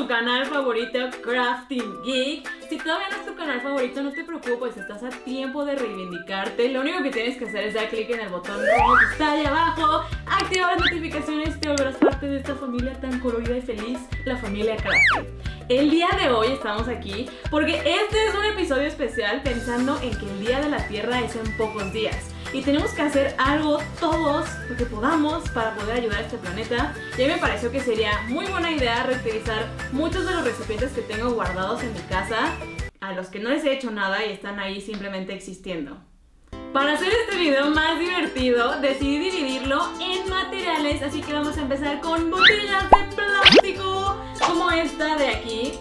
tu canal favorito, Crafting Geek. Si todavía no es tu canal favorito, no te preocupes, estás a tiempo de reivindicarte. Lo único que tienes que hacer es dar clic en el botón rojo que está ahí abajo, activar las notificaciones y te volverás parte de esta familia tan colorida y feliz, la familia Crafting. El día de hoy estamos aquí porque este es un episodio especial pensando en que el Día de la Tierra es en pocos días. Y tenemos que hacer algo todos lo que podamos para poder ayudar a este planeta. Y a mí me pareció que sería muy buena idea reutilizar muchos de los recipientes que tengo guardados en mi casa, a los que no les he hecho nada y están ahí simplemente existiendo. Para hacer este video más divertido, decidí dividirlo en materiales, así que vamos a empezar con botellas de plástico, como esta de aquí.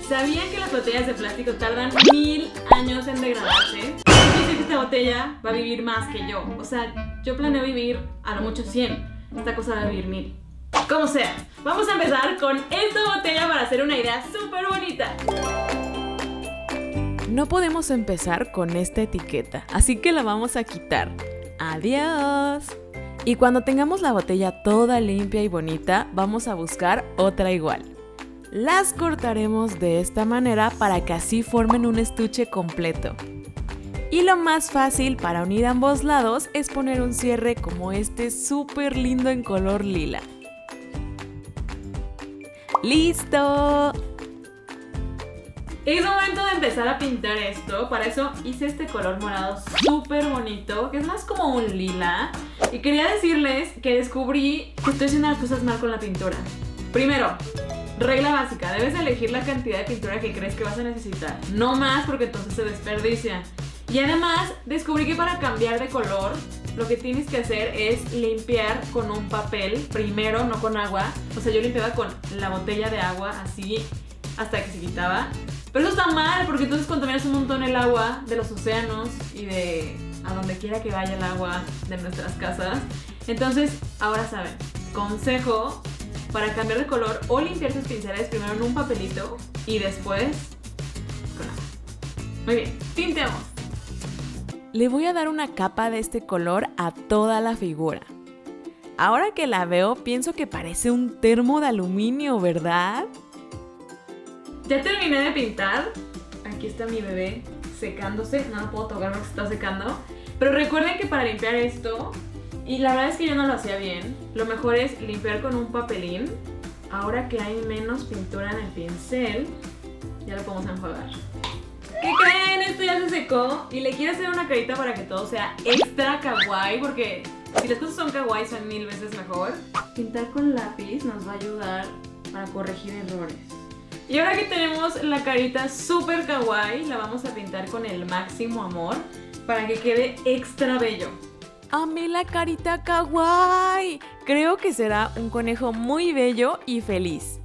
¿Sabían que las botellas de plástico tardan 1000 años en degradarse? Dice que esta botella va a vivir más que yo. O sea, yo planeo vivir a lo mucho 100. Esta cosa va a vivir 1000. Como sea, vamos a empezar con esta botella para hacer una idea súper bonita. No podemos empezar con esta etiqueta, así que la vamos a quitar. ¡Adiós! Y cuando tengamos la botella toda limpia y bonita, vamos a buscar otra igual. Las cortaremos de esta manera para que así formen un estuche completo. Y lo más fácil para unir ambos lados es poner un cierre como este súper lindo en color lila. ¡Listo! Es momento de empezar a pintar esto. Para eso hice este color morado súper bonito, que es más como un lila. Y quería decirles que descubrí que estoy haciendo las cosas mal con la pintura. Primero, regla básica, debes elegir la cantidad de pintura que crees que vas a necesitar. No más, porque entonces se desperdicia. Y además, descubrí que para cambiar de color, lo que tienes que hacer es limpiar con un papel, primero, no con agua. O sea, yo limpiaba con la botella de agua, así, hasta que se quitaba. Pero eso está mal, porque entonces contaminas un montón el agua de los océanos y de a donde quiera que vaya el agua de nuestras casas. Entonces, ahora saben, consejo para cambiar de color o limpiar sus pinceles primero en un papelito y después con agua. Muy bien, pintemos. Le voy a dar una capa de este color a toda la figura. Ahora que la veo, pienso que parece un termo de aluminio, ¿verdad? Ya terminé de pintar. Aquí está mi bebé secándose. No lo puedo tocar porque se está secando. Pero recuerden que para limpiar esto, y la verdad es que yo no lo hacía bien, lo mejor es limpiar con un papelín. Ahora que hay menos pintura en el pincel, ya lo podemos enjuagar. ¿Qué creen? Esto ya se secó y le quiero hacer una carita para que todo sea extra kawaii, porque si las cosas son kawaii son 1000 veces mejor. Pintar con lápiz nos va a ayudar para corregir errores. Y ahora que tenemos la carita súper kawaii, la vamos a pintar con el máximo amor para que quede extra bello. ¡Amé la carita kawaii! Creo que será un conejo muy bello y feliz.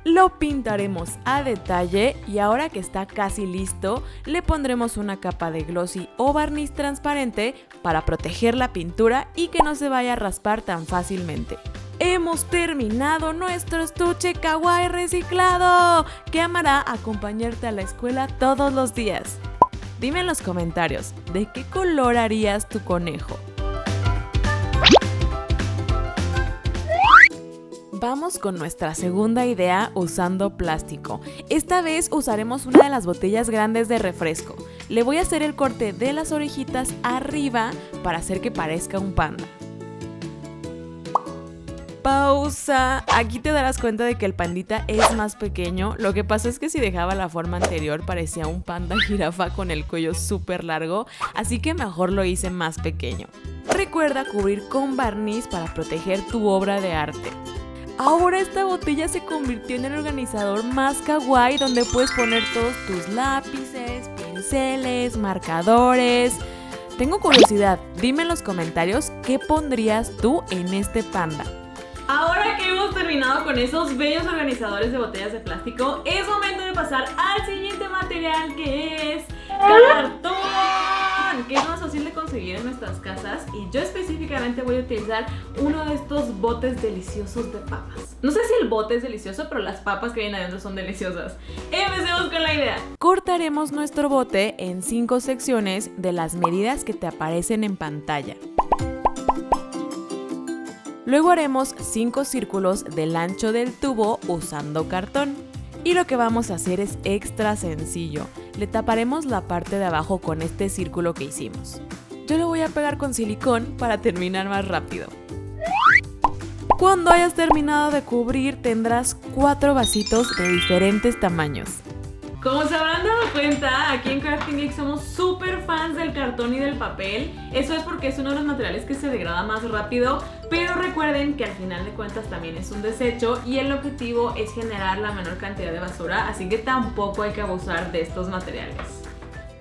Lo pintaremos a detalle y ahora que está casi listo, le pondremos una capa de glossy o barniz transparente para proteger la pintura y que no se vaya a raspar tan fácilmente. ¡Hemos terminado nuestro estuche kawaii reciclado! Que amará acompañarte a la escuela todos los días. Dime en los comentarios, ¿de qué color harías tu conejo? Vamos con nuestra segunda idea usando plástico. Esta vez usaremos una de las botellas grandes de refresco. Le voy a hacer el corte de las orejitas arriba para hacer que parezca un panda. Pausa. Aquí te darás cuenta de que el pandita es más pequeño. Lo que pasa es que si dejaba la forma anterior parecía un panda jirafa con el cuello súper largo, así que mejor lo hice más pequeño. Recuerda cubrir con barniz para proteger tu obra de arte. Ahora esta botella se convirtió en el organizador más kawaii, donde puedes poner todos tus lápices, pinceles, marcadores. Tengo curiosidad, dime en los comentarios qué pondrías tú en este panda. Ahora que hemos terminado con esos bellos organizadores de botellas de plástico, es momento de pasar al siguiente material, que es cartón, que es más fácil de conseguir en nuestras casas, y yo específicamente voy a utilizar uno de estos botes deliciosos de papas. No sé si el bote es delicioso, pero las papas que vienen adentro son deliciosas. Empecemos con la idea. Cortaremos nuestro bote en 5 secciones de las medidas que te aparecen en pantalla. Luego haremos 5 círculos del ancho del tubo usando cartón. Y lo que vamos a hacer es extra sencillo. Le taparemos la parte de abajo con este círculo que hicimos. Yo lo voy a pegar con silicón para terminar más rápido. Cuando hayas terminado de cubrir, tendrás 4 vasitos de diferentes tamaños. Como se habrán dado cuenta, aquí en Crafting Geek somos súper fans del cartón y del papel. Eso es porque es uno de los materiales que se degrada más rápido, pero recuerden que al final de cuentas también es un desecho y el objetivo es generar la menor cantidad de basura, así que tampoco hay que abusar de estos materiales.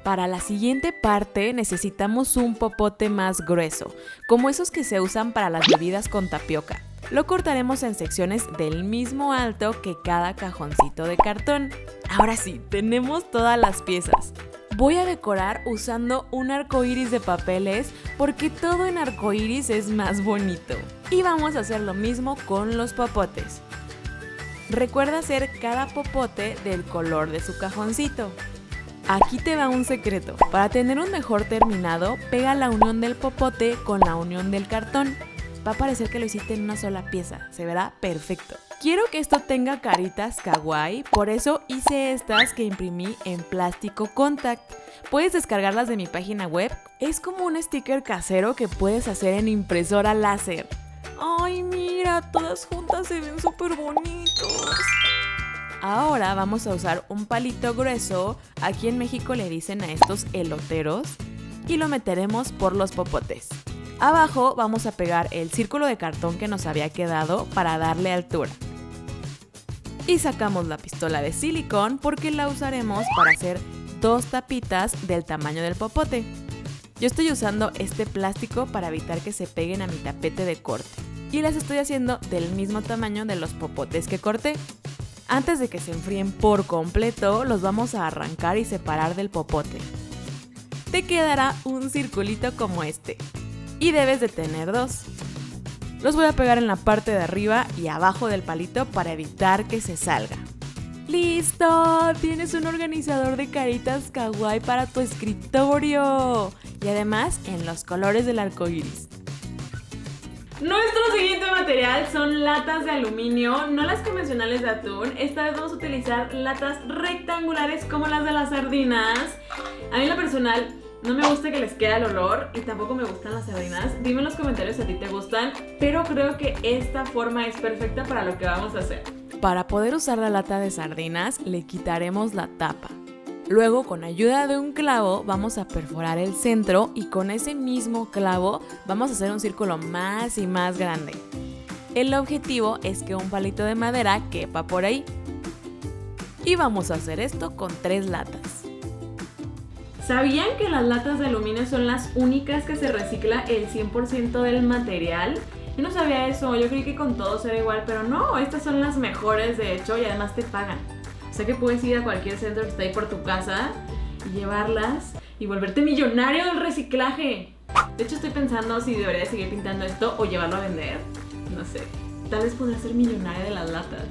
Para la siguiente parte necesitamos un popote más grueso, como esos que se usan para las bebidas con tapioca. Lo cortaremos en secciones del mismo alto que cada cajoncito de cartón. Ahora sí, tenemos todas las piezas. Voy a decorar usando un arco iris de papeles porque todo en arco iris es más bonito. Y vamos a hacer lo mismo con los popotes. Recuerda hacer cada popote del color de su cajoncito. Aquí te va un secreto. Para tener un mejor terminado, pega la unión del popote con la unión del cartón. Va a parecer que lo hiciste en una sola pieza, se verá perfecto. Quiero que esto tenga caritas kawaii, por eso hice estas que imprimí en plástico contact. Puedes descargarlas de mi página web, es como un sticker casero que puedes hacer en impresora láser. ¡Ay, mira! Todas juntas se ven súper bonitos. Ahora vamos a usar un palito grueso, aquí en México le dicen a estos eloteros, y lo meteremos por los popotes. Abajo vamos a pegar el círculo de cartón que nos había quedado para darle altura. Y sacamos la pistola de silicón porque la usaremos para hacer 2 tapitas del tamaño del popote. Yo estoy usando este plástico para evitar que se peguen a mi tapete de corte. Y las estoy haciendo del mismo tamaño de los popotes que corté. Antes de que se enfríen por completo, los vamos a arrancar y separar del popote. Te quedará un circulito como este. Y debes de tener 2. Los voy a pegar en la parte de arriba y abajo del palito para evitar que se salga. ¡Listo! Tienes un organizador de caritas kawaii para tu escritorio. Y además en los colores del arco iris. Nuestro siguiente material son latas de aluminio, no las convencionales de atún. Esta vez vamos a utilizar latas rectangulares como las de las sardinas. A mí en lo personal no me gusta que les quede el olor y tampoco me gustan las sardinas. Dime en los comentarios si a ti te gustan, pero creo que esta forma es perfecta para lo que vamos a hacer. Para poder usar la lata de sardinas, le quitaremos la tapa. Luego, con ayuda de un clavo, vamos a perforar el centro y con ese mismo clavo vamos a hacer un círculo más y más grande. El objetivo es que un palito de madera quepa por ahí. Y vamos a hacer esto con 3 latas. ¿Sabían que las latas de aluminio son las únicas que se recicla el 100% del material? Yo no sabía eso, yo creí que con todos era igual, pero no, estas son las mejores de hecho y además te pagan. O sea que puedes ir a cualquier centro que esté ahí por tu casa y llevarlas y volverte millonario del reciclaje. De hecho estoy pensando si debería seguir pintando esto o llevarlo a vender. No sé, tal vez podría ser millonaria de las latas.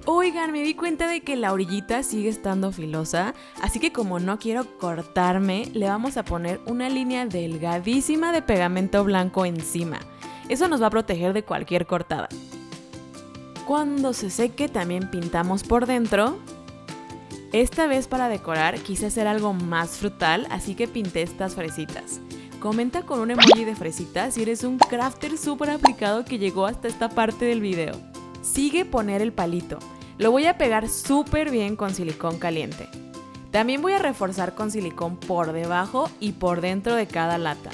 Oigan, me di cuenta de que la orillita sigue estando filosa, así que como no quiero cortarme, le vamos a poner una línea delgadísima de pegamento blanco encima. Eso nos va a proteger de cualquier cortada. Cuando se seque también pintamos por dentro. Esta vez para decorar quise hacer algo más frutal, así que pinté estas fresitas. Comenta con un emoji de fresitas si eres un crafter súper aplicado que llegó hasta esta parte del video. Sigue poner el palito. Lo voy a pegar súper bien con silicón caliente. También voy a reforzar con silicón por debajo y por dentro de cada lata.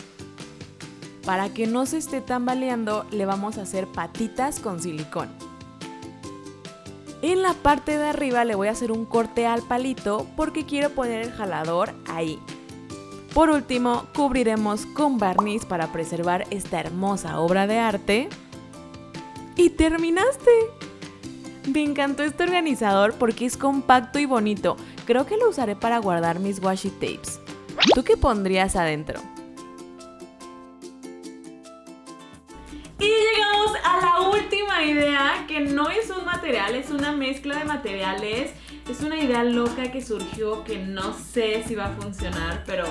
Para que no se esté tambaleando, le vamos a hacer patitas con silicón. En la parte de arriba le voy a hacer un corte al palito porque quiero poner el jalador ahí. Por último, cubriremos con barniz para preservar esta hermosa obra de arte. ¡Y terminaste! Me encantó este organizador porque es compacto y bonito. Creo que lo usaré para guardar mis washi tapes. ¿Tú qué pondrías adentro? Y llegamos a la última idea, que no es un material, es una mezcla de materiales. Es una idea loca que surgió que no sé si va a funcionar, pero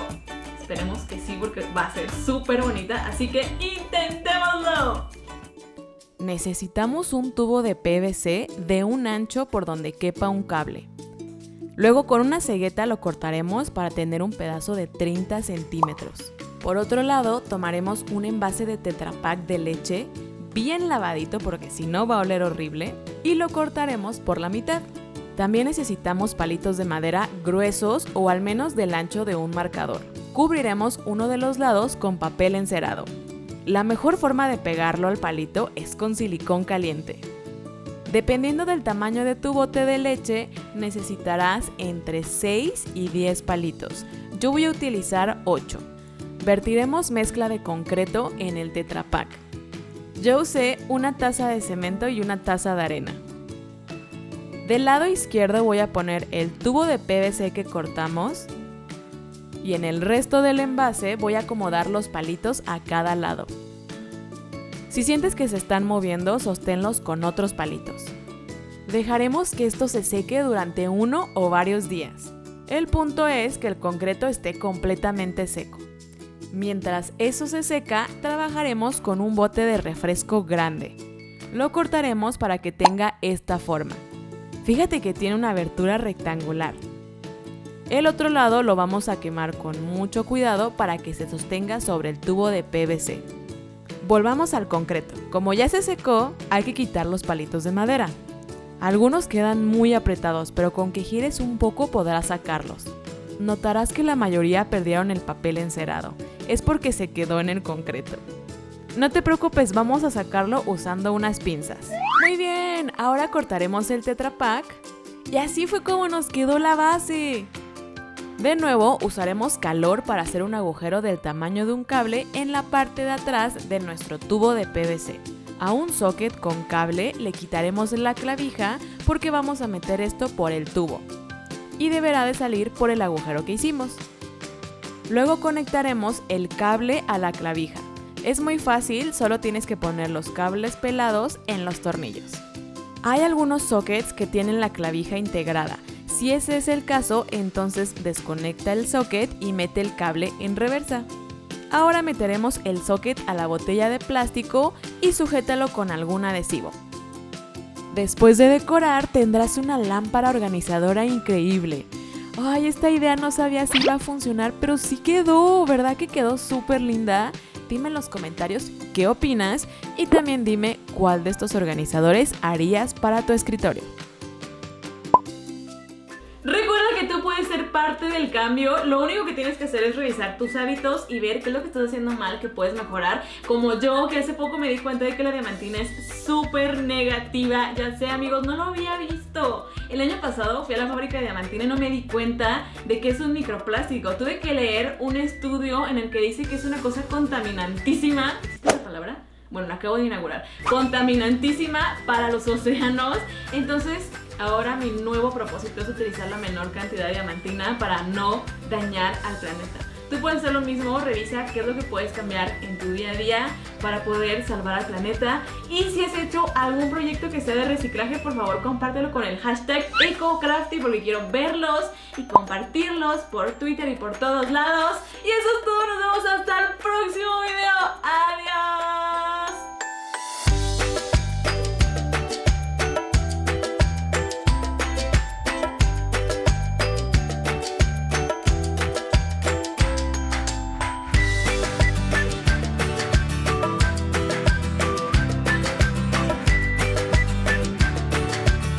esperemos que sí porque va a ser súper bonita. Así que ¡intentémoslo! necesitamos un tubo de PVC de un ancho por donde quepa un cable. Luego con una cegueta lo cortaremos para tener un pedazo de 30 centímetros. Por otro lado, tomaremos un envase de Tetra Pak de leche, bien lavadito porque si no va a oler horrible, y lo cortaremos por la mitad. También necesitamos palitos de madera gruesos o al menos del ancho de un marcador. Cubriremos uno de los lados con papel encerado. La mejor forma de pegarlo al palito es con silicón caliente. Dependiendo del tamaño de tu bote de leche, necesitarás entre 6 y 10 palitos. Yo voy a utilizar 8. Vertiremos mezcla de concreto en el Tetra Pak. Yo usé una taza de cemento y una taza de arena. Del lado izquierdo voy a poner el tubo de PVC que cortamos y en el resto del envase voy a acomodar los palitos a cada lado. Si sientes que se están moviendo, sosténlos con otros palitos. Dejaremos que esto se seque durante 1 o varios días. El punto es que el concreto esté completamente seco. Mientras eso se seca, trabajaremos con un bote de refresco grande. Lo cortaremos para que tenga esta forma. Fíjate que tiene una abertura rectangular. El otro lado lo vamos a quemar con mucho cuidado para que se sostenga sobre el tubo de PVC. Volvamos al concreto. Como ya se secó, hay que quitar los palitos de madera. Algunos quedan muy apretados, pero con que gires un poco podrás sacarlos. Notarás que la mayoría perdieron el papel encerado. Es porque se quedó en el concreto. No te preocupes, vamos a sacarlo usando unas pinzas. Muy bien, ahora cortaremos el Tetra Pak. Y así fue como nos quedó la base. De nuevo, usaremos calor para hacer un agujero del tamaño de un cable en la parte de atrás de nuestro tubo de PVC. A un socket con cable le quitaremos la clavija porque vamos a meter esto por el tubo. Y deberá de salir por el agujero que hicimos. Luego conectaremos el cable a la clavija. Es muy fácil, solo tienes que poner los cables pelados en los tornillos. Hay algunos sockets que tienen la clavija integrada. Si ese es el caso, entonces desconecta el socket y mete el cable en reversa. Ahora meteremos el socket a la botella de plástico y sujétalo con algún adhesivo. Después de decorar, tendrás una lámpara organizadora increíble. Ay, esta idea no sabía si iba a funcionar, pero sí quedó, ¿verdad que quedó súper linda? Dime en los comentarios qué opinas y también dime cuál de estos organizadores harías para tu escritorio. Recuerda que tú puedes ser parte del cambio. Lo único que tienes que hacer es revisar tus hábitos y ver qué es lo que estás haciendo mal, que puedes mejorar. Como yo, que hace poco me di cuenta de que la diamantina es súper negativa. Ya sé, amigos, no lo había visto. El año pasado fui a la fábrica de diamantina y no me di cuenta de que es un microplástico. Tuve que leer un estudio en el que dice que es una cosa contaminantísima. ¿Existe esa palabra? Bueno, la acabo de inaugurar. Contaminantísima para los océanos. Entonces, ahora mi nuevo propósito es utilizar la menor cantidad de diamantina para no dañar al planeta. Tú puedes hacer lo mismo, revisa qué es lo que puedes cambiar en tu día a día para poder salvar al planeta. Y si has hecho algún proyecto que sea de reciclaje, por favor compártelo con el hashtag EcoCrafty porque quiero verlos y compartirlos por Twitter y por todos lados. Y eso es todo, nos vemos hasta el próximo video. ¡Adiós!